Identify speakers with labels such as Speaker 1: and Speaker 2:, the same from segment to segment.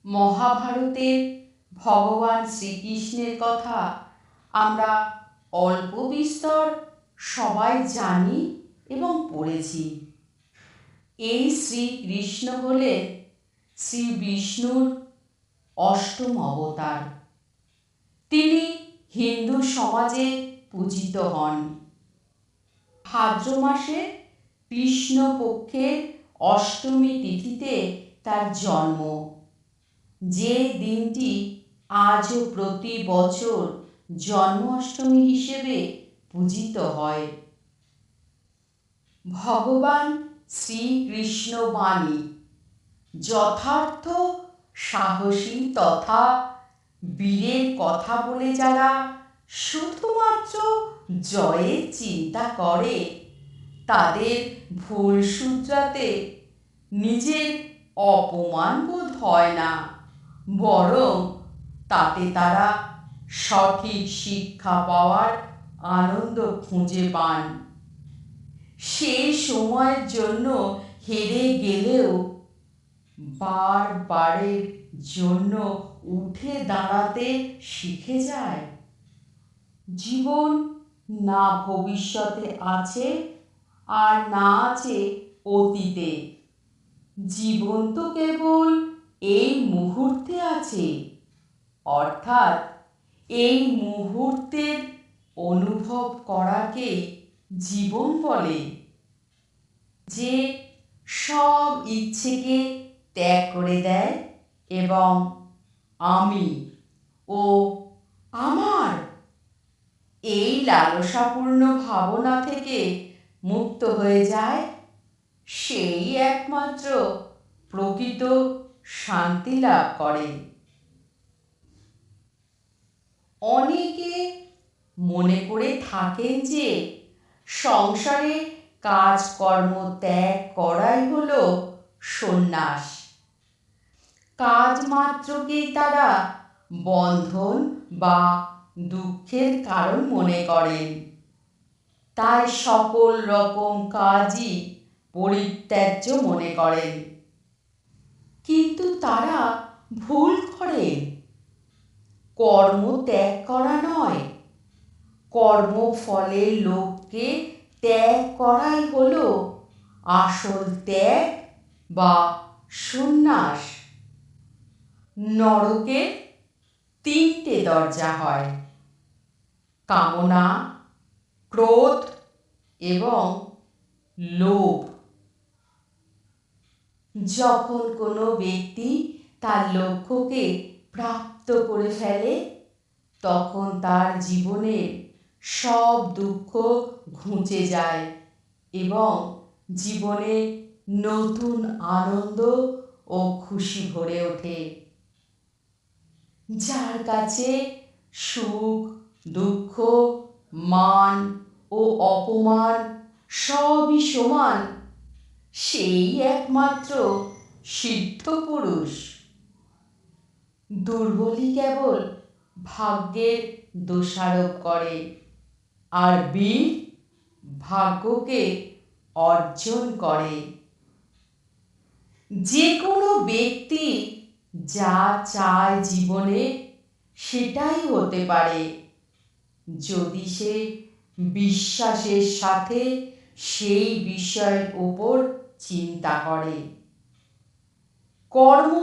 Speaker 1: মহাভারতের ভগবান শ্রীকৃষ্ণের কথা আমরা অল্প বিস্তর সবাই জানি এবং পড়েছি। এই শ্রীকৃষ্ণ হলেন শ্রী বিষ্ণুর অষ্টম অবতার। তিনি হিন্দু সমাজে পূজিত হন। ভাদ্র মাসে কৃষ্ণপক্ষের অষ্টমী তিথিতে তার জন্ম, যে দিনটি আজও প্রতি বছর জন্মাষ্টমী হিসেবে পূজিত হয়। ভগবান শ্রীকৃষ্ণ বাণী যথার্থ সাহসী তথা বীরের কথা বলে যারা শুধুমাত্র জয়ের চিন্তা করে, তাদের ভুল শুধরাতে নিজের অপমান বোধ হয় না, বরং তাতে তারা সঠিক শিক্ষা পাওয়ার আনন্দ খুঁজে পান। সেই সময়ের জন্য হেরে গেলেও বারবারের জন্য উঠে দাঁড়াতে শিখে যায়। জীবন না ভবিষ্যতে আছে আর না আছে অতীতে, জীবন তো কেবল এই মুহূর্তে আছে, অর্থাৎ এই মুহূর্তের অনুভব করাকে জীবন বলে। যে সব ইচ্ছেকে ত্যাগ করে দেয় এবং আমি ও আমার এই লালসাপূর্ণ ভাবনা থেকে মুক্ত হয়ে যায়, সেই একমাত্র প্রকৃত শান্তি লাভ করে। অনেকে মনে করে থাকেন যে সংসারে কাজকর্ম ত্যাগ করাই হলো সন্ন্যাস। কাজ মাত্রকেই তারা বন্ধন বা দুঃখের কারণ মনে করেন, তাই সকল রকম কাজই পরিত্যাজ্য মনে করেন। কিন্তু তারা ভুল করেন। কর্ম ত্যাগ করা নয়, কর্মফলের লোভকে ত্যাগ করাই হলো আসল ত্যাগ বা সন্ন্যাস। নরকের তিনটে দরজা হয়: কামনা, ক্রোধ এবং লোভ। যখন কোনো ব্যক্তি তার লক্ষ্যকে প্রাপ্ত করে ফেলে, তখন তার জীবনের সব দুঃখ ঘুচে যায় এবং জীবনে নতুন আনন্দ ও খুশি ভরে ওঠে। যার কাছে সুখ, দুঃখ, মান ও অপমান সবই সমান, সেই একমাত্র সিদ্ধ পুরুষ। দুর্বলই কেবল ভাগ্যের দোষারোপ করে, আর বীর ভাগ্যকে অর্জন করে। যে কোনো ব্যক্তি যা চায় জীবনে সেটাই হতে পারে, যদি সে বিশ্বাসের সাথে সেই বিষয়ের উপর চিন্তা করে। কর্ম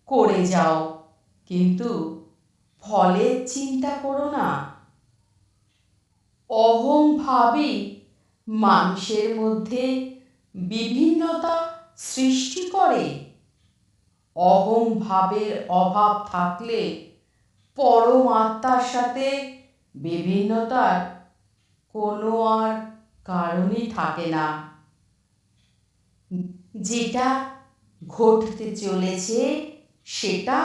Speaker 1: করে যাও, কিন্তু ফলের চিন্তা করো না। অহংভাবই মানুষের মধ্যে বিভিন্নতা সৃষ্টি করে। অহংভাবের অভাব থাকলে পরমাত্মার সাথে বিভিন্নতার কোনো আর কারণই থাকে না। যেটা ঘটতে চলেছে সেটা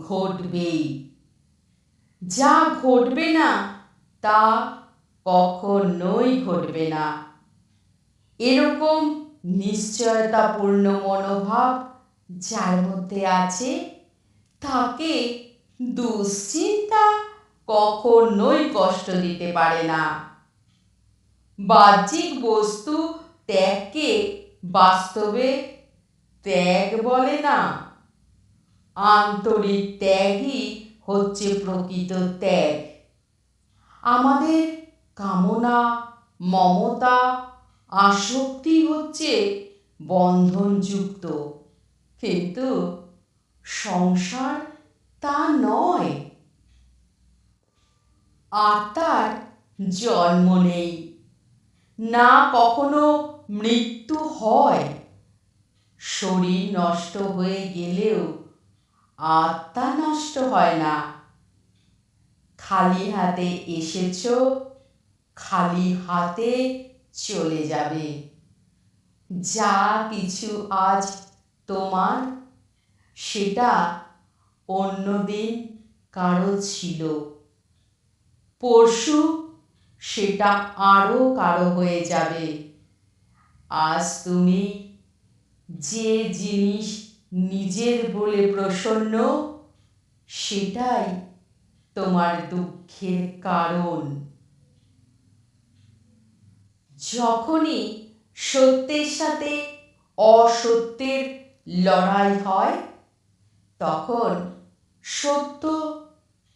Speaker 1: ঘটবেই, যা ঘটবে না তা কখনোই ঘটবে না। এরকম নিশ্চয়তাপূর্ণ মনোভাব যার মধ্যে আছে, তাকে দুশ্চিন্তা কখনোই কষ্ট দিতে পারে না। বাহ্যিক বস্তু ত্যাগকে বাস্তবে ত্যাগ বলে না। আন্তরিক ত্যাগই হচ্ছে প্রকৃত ত্যাগ। আমাদের কামনা, মমতা, আসক্তি হচ্ছে বন্ধনযুক্ত, কিন্তু সংসার তা নয়। আত্মার জন্ম নেই, না কখনো মৃত্যু হয়। শরীর নষ্ট হয়ে গেলেও আত্মা নষ্ট হয় না। খালি হাতে এসেছো, খালি হাতে চলে যাবে। যা কিছু আজ তোমার, সেটা অন্যদিন কারো ছিল। পরশু সেটা আরও কারো হয়ে যাবে। আজ তুমি যে জিনিস নিজের বলে প্রসন্ন, সেটাই তোমার দুঃখের কারণ। যখনই সত্যের সাথে অসত্যের লড়াই হয়, তখন সত্য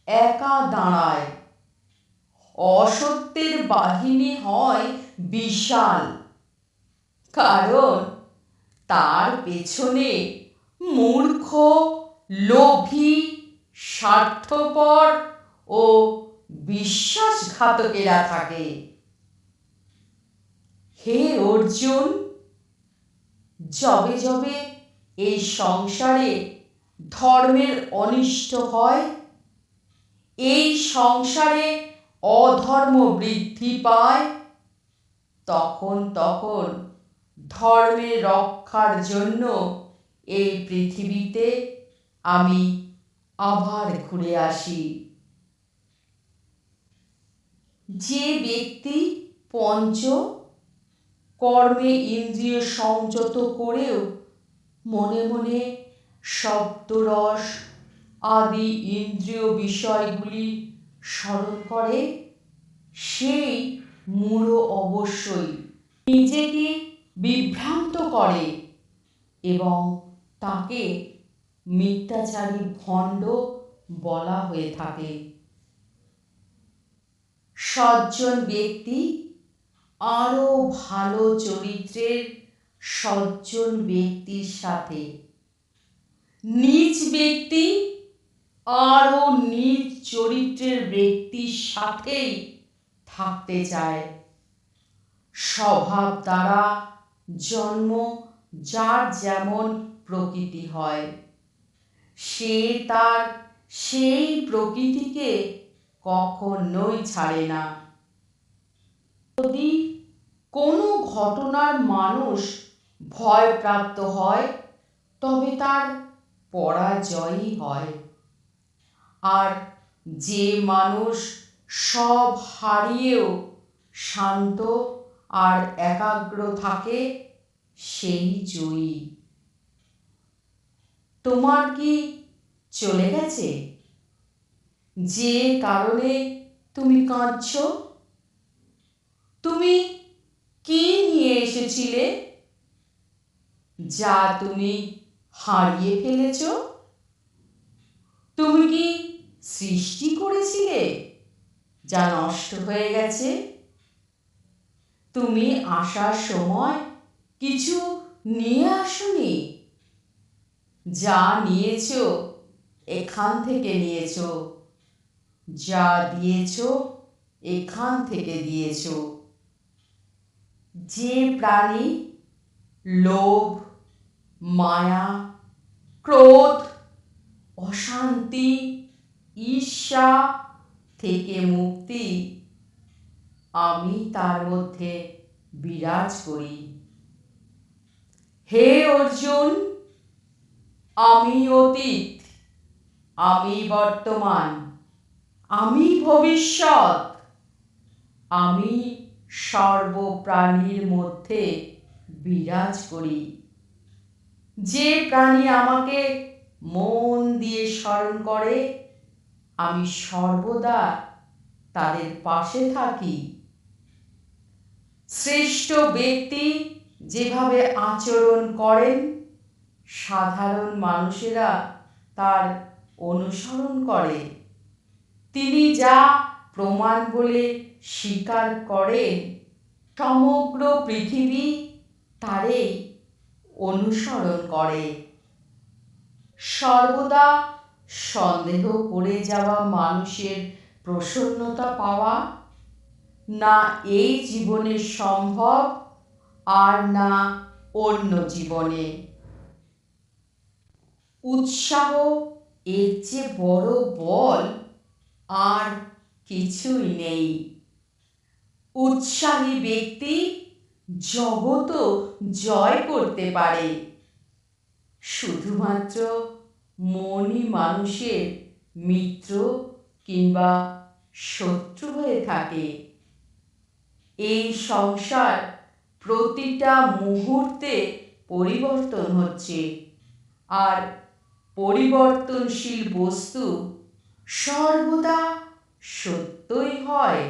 Speaker 1: একা দাঁড়ায়। অসত্যের বাহিনী হয় বিশাল, কারণ তার পেছনে মূর্খ, লোভী, স্বার্থপর ও বিশ্বাসঘাতকেরা থাকে। হে অর্জুন, যবে যবে এই সংসারে ধর্মের অনিষ্ট হয়, এই সংসারে অধর্ম বৃদ্ধি পায়, তখন তখন ধর্মের রক্ষার জন্য এই পৃথিবীতে আমি আবার ঘুরে আসি। যে ব্যক্তি পঞ্চ কর্মে ইন্দ্রিয় সংযত করেও মনে মনে শব্দরস আদি ইন্দ্রিয় বিষয়গুলি স্মরণ করে, সেই মূঢ় অবশ্যই নিজেকে বিভ্রান্ত করে এবং তাকে মিথ্যাচারী ভণ্ড বলা হয়ে থাকে। সজ্জন ব্যক্তি আরও ভালো চরিত্রের সজ্জন ব্যক্তির সাথে, নীচ ব্যক্তি আরও নীচ চরিত্রের ব্যক্তির সাথেই থাকতে চায়। স্বভাব দ্বারা জন্ম যার যেমন প্রকৃতি হয়, সে তার সেই প্রকৃতিকে কখনোই ছাড়ে না। যদি কোনো ঘটনার মানুষ ভয়প্রাপ্ত হয়, তবে তার পরাজয়ই হয়। আর যে মানুষ সব হারিয়েও শান্ত আর একাগ্র থাকে, সেই জয়ী। তোমার কি চলে গেছে? যে কারণে তুমি কাঁদছ? তুমি কি নিয়ে এসেছিলে যা তুমি হারিয়ে ফেলেছ? তুমি কি সৃষ্টি করেছিলে যা নষ্ট হয়ে গেছে? তুমি আসার সময় কিছু নিয়ে আসোনি। যা নিয়েছ এখান থেকে নিয়েছ, যা দিয়েছ এখান থেকে দিয়েছ। যে প্রাণী লোভ, মায়া, ক্রোধ, অশান্তি, ঈর্ষা থেকে মুক্তি, আমি তার মধ্যে বিরাজ করি। হে অর্জুন, আমি অতীত, আমি বর্তমান, আমি ভবিষ্যৎ, আমি সর্বপ্রাণীর মধ্যে বিরাজ করি। যে প্রাণী আমাকে মন দিয়ে স্মরণ করে, আমি সর্বদা তাদের পাশে থাকি। শ্রেষ্ঠ ব্যক্তি যেভাবে আচরণ করেন, সাধারণ মানুষেরা তার অনুসরণ করে। তিনি যা প্রমাণ বলে স্বীকার করেন, সমগ্র পৃথিবী তারই অনুসরণ করে। সর্বদা সন্দেহ করে যাওয়া মানুষের প্রসন্নতা পাওয়া না এই জীবনে সম্ভব, আর না অন্য জীবনে। উৎসাহ এর চেয়ে বড় বল আর কিছুই নেই। উৎসাহী ব্যক্তি জগৎও জয় করতে পারে। শুধুমাত্র মনই মানুষের মিত্র কিংবা শত্রু হয়ে থাকে। এই সংসার প্রতিটা মুহূর্তে পরিবর্তন হচ্ছে, আর পরিবর্তনশীল বস্তু সর্বদা সত্যই হয়।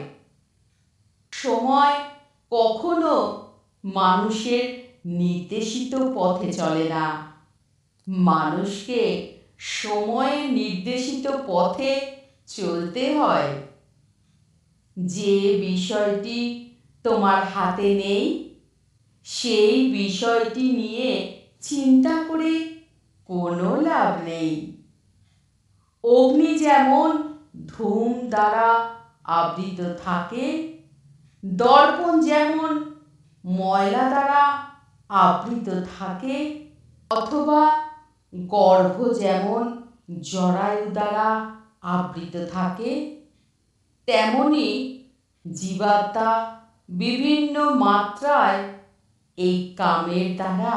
Speaker 1: সময় কখনো মানুষের নির্দেশিত পথে চলে না, মানুষকে সময়ের নির্দেশিত পথে চলতে হয়। যে বিষয়টি তোমার হাতে নেই, সেই বিষয়টি নিয়ে চিন্তা করে কোনো লাভ নেই। অগ্নি যেমন ধূম দ্বারা আবৃত থাকে, দর্পণ যেমন ময়লা দ্বারা আবৃত থাকে, অথবা গর্ভ যেমন জরায়ু দ্বারা আবৃত থাকে, তেমনি জীবাত্মা বিভিন্ন মাত্রায় এই কামের দ্বারা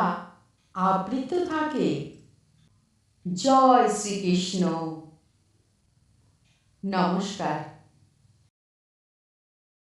Speaker 1: আবৃত থাকে। জয় শ্রীকৃষ্ণ। নমস্কার।